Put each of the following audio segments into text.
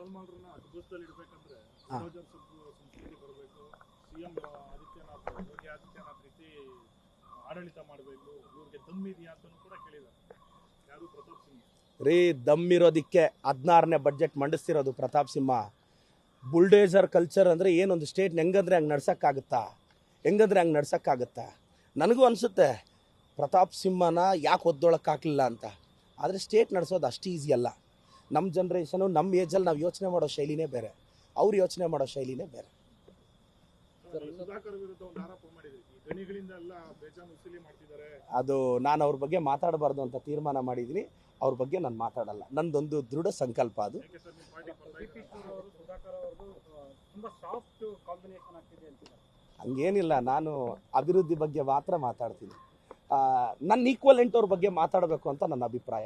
ಮುಸಲ್ಮಾನರನ್ನ ಅಡ್ಜಸ್ಟಲ್ಲಿ ಇಡಬೇಕಂದ್ರೆ ಸಂಸ್ಕೃತಿ ಬರಬೇಕು. ಸಿಎಂ ಆದಿತ್ಯನಾಥ್ ಯೋಗಿ ಆದಿತ್ಯನಾಥ್ ರೀತಿ ಆಡಳಿತ ಮಾಡಬೇಕು. ಇವ್ರಿಗೆ ದಮ್ ಇದೆಯಾ ಅಂತಲೂ ಕೂಡ ಕೇಳಿದ್ದಾರೆ. ಯಾರು ಪ್ರತಾಪ್ ಸಿಂಹ ರೀ ದಮ್ ಇರೋದಕ್ಕೆ 16ನೇ ಬಡ್ಜೆಟ್ ಮಂಡಿಸ್ತಿರೋದು ಪ್ರತಾಪ್ ಸಿಂಹ. ಬುಲ್ಡೇಸರ್ ಕಲ್ಚರ್ ಅಂದರೆ ಏನೊಂದು ಸ್ಟೇಟ್ ಹೆಂಗಂದ್ರೆ ಹಂಗೆ ನಡ್ಸೋಕ್ಕಾಗುತ್ತಾ. ನನಗೂ ಅನಿಸುತ್ತೆ ಪ್ರತಾಪ್ ಸಿಂಹನ ಯಾಕೆ ಒದ್ದೊಳಕ್ಕಾಗಲಿಲ್ಲ ಅಂತ. ಆದರೆ ಸ್ಟೇಟ್ ನಡೆಸೋದು ಅಷ್ಟು ಈಸಿ ಅಲ್ಲ. ನಮ್ಮ ಜನ್ರೇಷನು ನಮ್ಮ ಏಜಲ್ಲಿ ನಾವು ಯೋಚನೆ ಮಾಡೋ ಶೈಲಿನೇ ಬೇರೆ, ಅವ್ರು ಯೋಚನೆ ಮಾಡೋ ಶೈಲಿನೇ ಬೇರೆ. ಸುಧಾಕರ್ ವಿರುದ್ಧ ಒಂದು ಆರೋಪ ಮಾಡಿದ್ರು, ಈ ಗಣಿಗಳಿಂದ ಎಲ್ಲ ಬೇಜಾನ್ ವಸೂಲಿ ಮಾಡ್ತಿದ್ದಾರೆ. ಅದು ನಾನು ಅವ್ರ ಬಗ್ಗೆ ಮಾತಾಡಬಾರ್ದು ಅಂತ ತೀರ್ಮಾನ ಮಾಡಿದ್ದೀನಿ. ಅವ್ರ ಬಗ್ಗೆ ನಾನು ಮಾತಾಡಲ್ಲ. ನಂದೊಂದು ದೃಢ ಸಂಕಲ್ಪ ಅದು. ಹಂಗೇನಿಲ್ಲ, ನಾನು ಅಭಿವೃದ್ಧಿ ಬಗ್ಗೆ ಮಾತ್ರ ಮಾತಾಡ್ತೀನಿ. ನನ್ನ ಈಕ್ವಲೆಂಟ್ ಅವ್ರ ಬಗ್ಗೆ ಮಾತಾಡಬೇಕು ಅಂತ ನನ್ನ ಅಭಿಪ್ರಾಯ.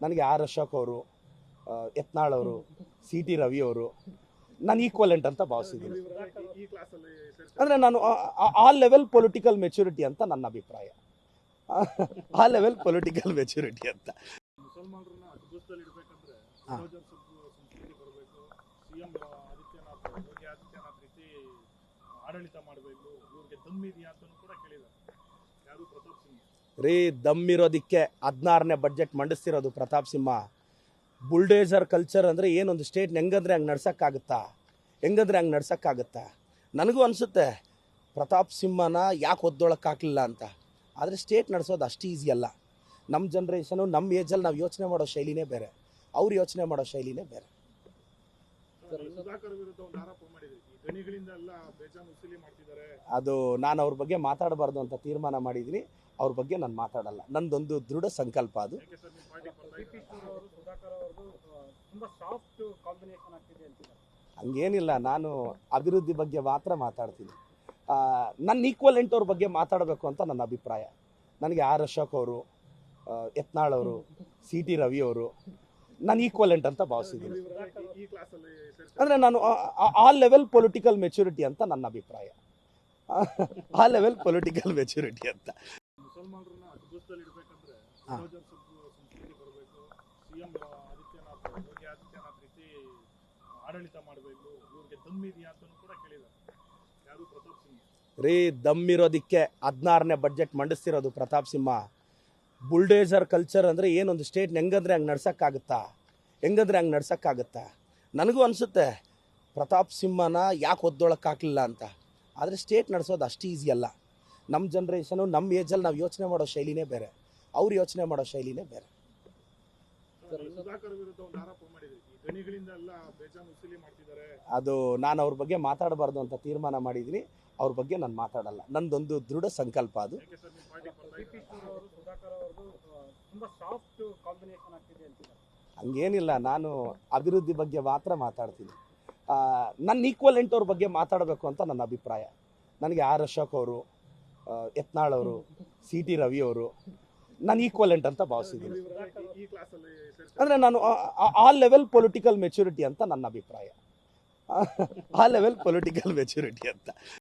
ನನಗೆ ಆರ್ ಅಶೋಕ್ ಅವರು, ಯತ್ನಾಳ್ ಅವರು, ಸಿ ಟಿ ರವಿ ಅವರು ನಾನು ಈಕ್ವಲೆಂಟ್ ಅಂತ ಭಾವಿಸಿದ್ದೀನಿ. ಅಂದರೆ ನಾನು ಆಲ್ ಲೆವೆಲ್ ಪೊಲಿಟಿಕಲ್ ಮೆಚುರಿಟಿ ಅಂತ ನನ್ನ ಅಭಿಪ್ರಾಯ. ಆಲ್ ಲೆವೆಲ್ ಪೊಲಿಟಿಕಲ್ ಮೆಚುರಿಟಿ ಅಂತ. ಮುಸಲ್ಮಾನರನ್ನ ಅಡ್ಜಸ್ಟಲ್ಲಿ ಇಡಬೇಕಂದ್ರೆ ಸಂಸ್ಕೃತಿ ಬರಬೇಕು. ಸಿಎಂ ಆದಿತ್ಯನಾಥ್ ಯೋಗಿ ಆದಿತ್ಯನಾಥ್ ರೀತಿ ಆಡಳಿತ ಮಾಡಬೇಕು. ಇವ್ರಿಗೆ ದಮ್ ಇದೆಯಾ ಅಂತಲೂ ಕೂಡ ಕೇಳಿದ್ದಾರೆ. ಯಾರು ಪ್ರತಾಪ್ ಸಿಂಹ ರೀ ದಮ್ ಇರೋದಕ್ಕೆ 16ನೇ ಬಡ್ಜೆಟ್ ಮಂಡಿಸ್ತಿರೋದು ಪ್ರತಾಪ್ ಸಿಂಹ. ಬುಲ್ಡೇಸರ್ ಕಲ್ಚರ್ ಅಂದರೆ ಏನೊಂದು ಸ್ಟೇಟ್ ಹೆಂಗಂದ್ರೆ ಹಂಗೆ ನಡ್ಸೋಕ್ಕಾಗುತ್ತಾ. ನನಗೂ ಅನಿಸುತ್ತೆ ಪ್ರತಾಪ್ ಸಿಂಹನ ಯಾಕೆ ಒದ್ದೊಳಕ್ಕಾಗಲಿಲ್ಲ ಅಂತ. ಆದರೆ ಸ್ಟೇಟ್ ನಡೆಸೋದು ಅಷ್ಟು ಈಸಿ ಅಲ್ಲ. ನಮ್ಮ ಜನ್ರೇಷನು ನಮ್ಮ ಏಜಲ್ಲಿ ನಾವು ಯೋಚನೆ ಮಾಡೋ ಶೈಲಿನೇ ಬೇರೆ, ಅವ್ರು ಯೋಚನೆ ಮಾಡೋ ಶೈಲಿನೇ ಬೇರೆ. ಸುಧಾಕರ್ ವಿರುದ್ಧ ಒಂದು ಆರೋಪ ಮಾಡಿದ್ರು, ಈ ಗಣಿಗಳಿಂದ ಎಲ್ಲ ಬೇಜಾನ್ ವಸೂಲಿ ಮಾಡ್ತಿದ್ದಾರೆ. ಅದು ನಾನು ಅವ್ರ ಬಗ್ಗೆ ಮಾತಾಡಬಾರ್ದು ಅಂತ ತೀರ್ಮಾನ ಮಾಡಿದ್ದೀನಿ. ಅವ್ರ ಬಗ್ಗೆ ನಾನು ಮಾತಾಡಲ್ಲ. ನಂದೊಂದು ದೃಢ ಸಂಕಲ್ಪ ಅದು. ಹಂಗೇನಿಲ್ಲ, ನಾನು ಅಭಿವೃದ್ಧಿ ಬಗ್ಗೆ ಮಾತ್ರ ಮಾತಾಡ್ತೀನಿ. ನನ್ನ ಈಕ್ವಲೆಂಟ್ ಅವ್ರ ಬಗ್ಗೆ ಮಾತಾಡಬೇಕು ಅಂತ ನನ್ನ ಅಭಿಪ್ರಾಯ. ನನಗೆ ಆರ್ ಅಶೋಕ್ ಅವರು, ಯತ್ನಾಳ್ ಅವರು, ಸಿ ಟಿ ರವಿ ಅವರು ನಾನು ಈಕ್ವಲೆಂಟ್ ಅಂತ ಭಾವಿಸಿದ್ದೀನಿ. ಅಂದರೆ ನಾನು ಆಲ್ ಲೆವೆಲ್ ಪೊಲಿಟಿಕಲ್ ಮೆಚುರಿಟಿ ಅಂತ ನನ್ನ ಅಭಿಪ್ರಾಯ. ಆಲ್ ಲೆವೆಲ್ ಪೊಲಿಟಿಕಲ್ ಮೆಚುರಿಟಿ ಅಂತ. ಮುಸಲ್ಮಾನರನ್ನ ಅಡ್ಜಸ್ಟಲ್ಲಿ ಇಡಬೇಕಂದ್ರೆ ಸಂಸ್ಕೃತಿ ಬರಬೇಕು. ಸಿಎಂ ಆದಿತ್ಯನಾಥ್ ಯೋಗಿ ಆದಿತ್ಯನಾಥ್ ರೀತಿ ಆಡಳಿತ ಮಾಡಬೇಕು. ಇವ್ರಿಗೆ ದಮ್ ಇದೆಯಾ ಅಂತಲೂ ಕೂಡ ಕೇಳಿದ್ದಾರೆ. ಯಾರು ಪ್ರತಾಪ್ ಸಿಂಹ ರೀ ದಮ್ ಇರೋದಕ್ಕೆ 16ನೇ ಬಡ್ಜೆಟ್ ಮಂಡಿಸ್ತಿರೋದು ಪ್ರತಾಪ್ ಸಿಂಹ. ಬುಲ್ಡೇಸರ್ ಕಲ್ಚರ್ ಅಂದರೆ ಏನೊಂದು ಸ್ಟೇಟ್ ಹೆಂಗಂದ್ರೆ ಹಂಗೆ ನಡ್ಸೋಕ್ಕಾಗುತ್ತಾ. ನನಗೂ ಅನಿಸುತ್ತೆ ಪ್ರತಾಪ್ ಸಿಂಹನ ಯಾಕೆ ಒದ್ದೊಳಕ್ಕಾಗಲಿಲ್ಲ ಅಂತ. ಆದರೆ ಸ್ಟೇಟ್ ನಡೆಸೋದು ಅಷ್ಟು ಈಸಿ ಅಲ್ಲ. ನಮ್ಮ ಜನ್ರೇಷನು ನಮ್ಮ ಏಜಲ್ಲಿ ನಾವು ಯೋಚನೆ ಮಾಡೋ ಶೈಲಿನೇ ಬೇರೆ, ಅವ್ರು ಯೋಚನೆ ಮಾಡೋ ಶೈಲಿನೇ ಬೇರೆ. ಸುಧಾಕರ್ ವಿರುದ್ಧ ಒಂದು ಆರೋಪ ಮಾಡಿದ್ರು, ಈ ಗಣಿಗಳಿಂದ ಎಲ್ಲ ಬೇಜಾನ್ ವಸೂಲಿ ಮಾಡ್ತಿದ್ದಾರೆ. ಅದು ನಾನು ಅವ್ರ ಬಗ್ಗೆ ಮಾತಾಡಬಾರ್ದು ಅಂತ ತೀರ್ಮಾನ ಮಾಡಿದ್ದೀನಿ. ಅವ್ರ ಬಗ್ಗೆ ನಾನು ಮಾತಾಡಲ್ಲ. ನಂದೊಂದು ದೃಢ ಸಂಕಲ್ಪ ಅದು. ಹಂಗೇನಿಲ್ಲ, ನಾನು ಅಭಿವೃದ್ಧಿ ಬಗ್ಗೆ ಮಾತ್ರ ಮಾತಾಡ್ತೀನಿ. ನನ್ನ ಈಕ್ವಲೆಂಟ್ ಅವ್ರ ಬಗ್ಗೆ ಮಾತಾಡಬೇಕು ಅಂತ ನನ್ನ ಅಭಿಪ್ರಾಯ. ನನಗೆ ಆರ್ ಅಶೋಕ್ ಅವರು, ಯತ್ನಾಳ್ ಅವರು, ಸಿ ಟಿ ರವಿ ಅವರು ನಾನು ಈಕ್ವಲೆಂಟ್ ಅಂತ ಭಾವಿಸಿದ್ದೀನಿ. ಅಂದರೆ ನಾನು ಆಲ್ ಲೆವೆಲ್ ಪೊಲಿಟಿಕಲ್ ಮೆಚುರಿಟಿ ಅಂತ ನನ್ನ ಅಭಿಪ್ರಾಯ. ಆಲ್ ಲೆವೆಲ್ ಪೊಲಿಟಿಕಲ್ ಮೆಚುರಿಟಿ ಅಂತ.